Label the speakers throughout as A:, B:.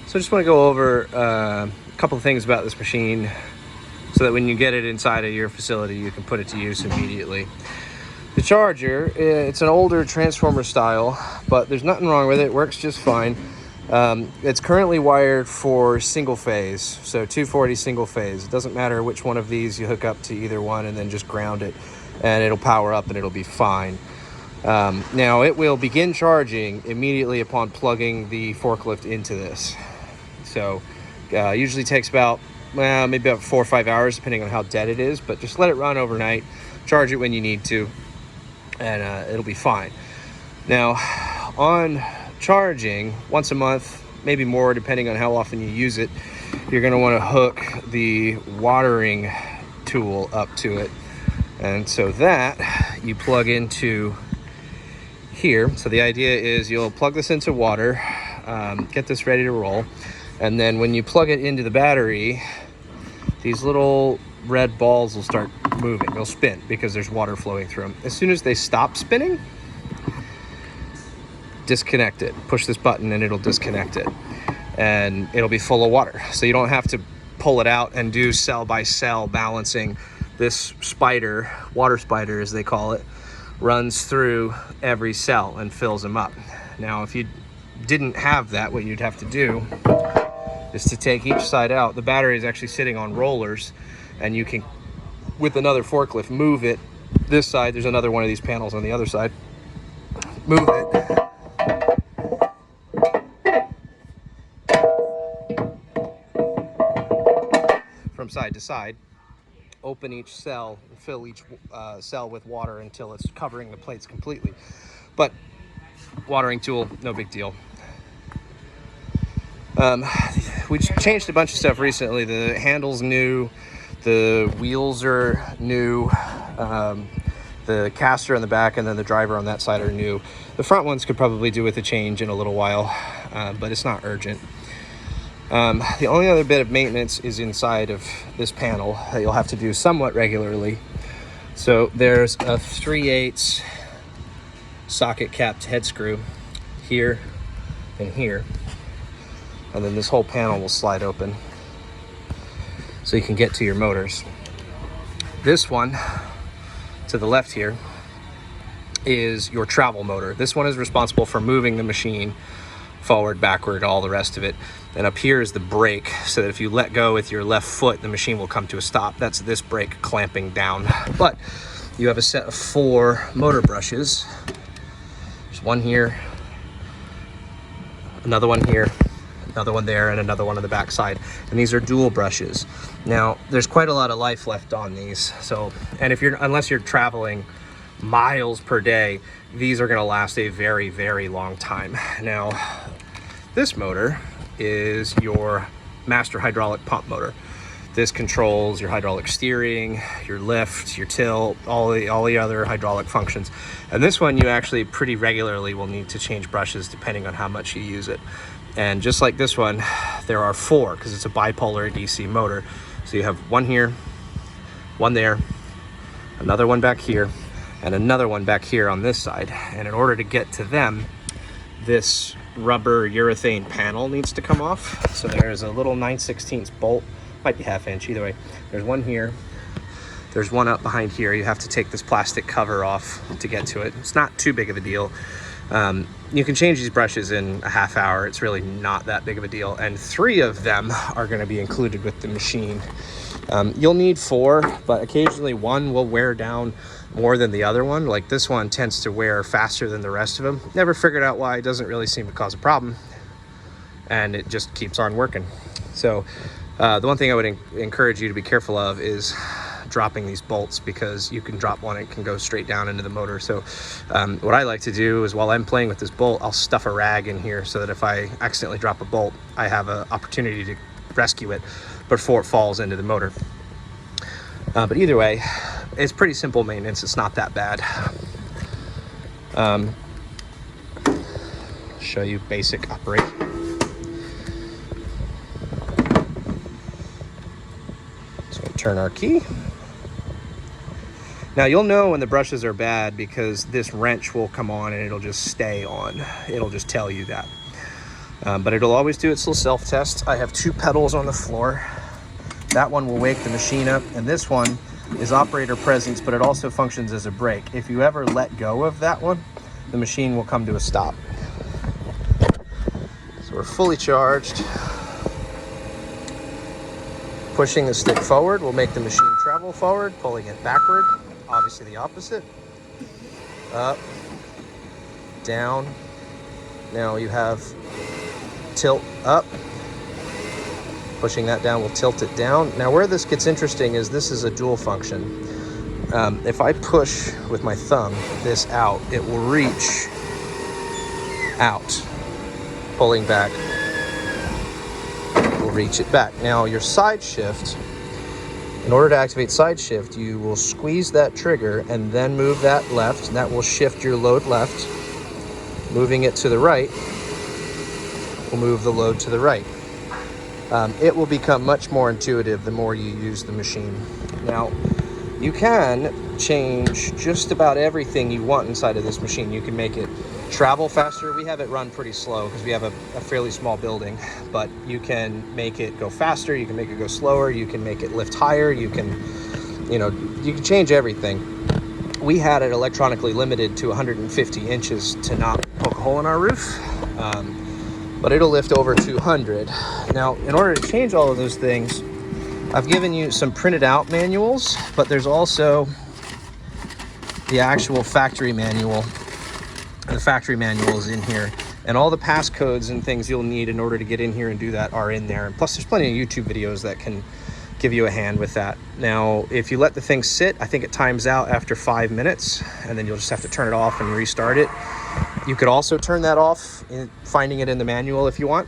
A: So I just want to go over a couple of things about this machine so that when you get it inside of your facility, you can put it to use immediately. The charger, it's an older transformer style, but there's nothing wrong with it. It works just fine. It's currently wired for single phase, so 240 single phase. It doesn't matter which one of these you hook up to either one and then just ground it, and it'll power up and it'll be fine. Now it will begin charging immediately upon plugging the forklift into this. So usually takes about maybe about 4 or 5 hours depending on how dead it is, but just let it run overnight, charge it when you need to, and it'll be fine. Now on charging once a month, maybe more depending on how often you use it, you're going to want to hook the watering tool up to it, and so that you plug into here. So the idea is you'll plug this into water, get this ready to roll, and then when you plug it into the battery, these little red balls will start moving. They'll spin because there's water flowing through them. As soon as they stop spinning, disconnect it. Push this button and it'll disconnect it, and it'll be full of water. So you don't have to pull it out and do cell by cell balancing. This spider, water spider as they call it, runs through every cell and fills them up. Now if you didn't have that, what you'd have to do is to take each side out. The battery is actually sitting on rollers, and you can, with another forklift, move it this side. There's another one of these panels on the other side. Move it from side to side, open each cell and fill each cell with water until it's covering the plates completely. But watering tool, no big deal. We changed a bunch of stuff recently. The handle's new, the wheels are new, the caster on the back and then the driver on that side are new. The front ones could probably do with a change in a little while, but it's not urgent. The only other bit of maintenance is inside of this panel that you'll have to do somewhat regularly. So there's a 3/8 socket capped head screw here and here, and then this whole panel will slide open so you can get to your motors. This one to the left here is your travel motor. This one is responsible for moving the machine forward, backward, all the rest of it. And up here is the brake, so that if you let go with your left foot, the machine will come to a stop. That's this brake clamping down. But you have a set of 4 motor brushes. There's one here, another one here, another one there, and another one on the back side. And these are dual brushes. Now, there's quite a lot of life left on these. So, and unless you're traveling miles per day, these are gonna last a very, very long time. Now, this motor is your master hydraulic pump motor. This controls your hydraulic steering, your lift, your tilt, all the other hydraulic functions. And this one you actually pretty regularly will need to change brushes depending on how much you use it. And just like this one, there are 4 because it's a bipolar DC motor. So you have one here, one there, another one back here, and another one back here on this side. And in order to get to them, this rubber urethane panel needs to come off. So there's a little 9/16 bolt, might be 1/2 inch, either way. There's one here, there's one up behind here. You have to take this plastic cover off to get to it. It's not too big of a deal. You can change these brushes in a half hour. It's really not that big of a deal. And 3 of them are going to be included with the machine. You'll need 4, but occasionally one will wear down more than the other one. Like this one tends to wear faster than the rest of them. Never figured out why. It doesn't really seem to cause a problem, and it just keeps on working. So the one thing I would encourage you to be careful of is dropping these bolts, because you can drop one, it can go straight down into the motor. So what I like to do is, while I'm playing with this bolt, I'll stuff a rag in here so that if I accidentally drop a bolt, I have an opportunity to rescue it before it falls into the motor. But either way, it's pretty simple maintenance. It's not that bad. Show you basic operation. So we'll turn our key. Now you'll know when the brushes are bad because this wrench will come on and it'll just stay on. It'll just tell you that. But it'll always do its little self-test. I have 2 pedals on the floor. That one will wake the machine up, and this one is operator presence, but it also functions as a brake. If you ever let go of that one, the machine will come to a stop. So we're fully charged. Pushing the stick forward will make the machine travel forward, pulling it backward, obviously the opposite. Up, down. Now you have tilt up. Pushing that down will tilt it down. Now where this gets interesting is this is a dual function. If I push with my thumb this out, it will reach out. Pulling back will reach it back. Now your side shift, in order to activate side shift, you will squeeze that trigger and then move that left, and that will shift your load left. Moving it to the right will move the load to the right. It will become much more intuitive the more you use the machine. Now, you can change just about everything you want inside of this machine. You can make it travel faster. We have it run pretty slow because we have a fairly small building, but you can make it go faster, you can make it go slower, you can make it lift higher, you can change everything. We had it electronically limited to 150 inches to not poke a hole in our roof. But it'll lift over 200. Now, in order to change all of those things, I've given you some printed out manuals, but there's also the actual factory manual. And the factory manual is in here. And all the passcodes and things you'll need in order to get in here and do that are in there. And plus, there's plenty of YouTube videos that can give you a hand with that. Now, if you let the thing sit, I think it times out after 5 minutes, and then you'll just have to turn it off and restart it. You could also turn that off, finding it in the manual if you want.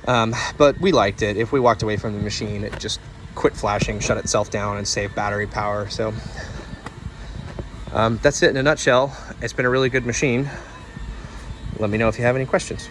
A: But we liked it. If we walked away from the machine, it just quit flashing, shut itself down, and saved battery power. So that's it in a nutshell. It's been a really good machine. Let me know if you have any questions.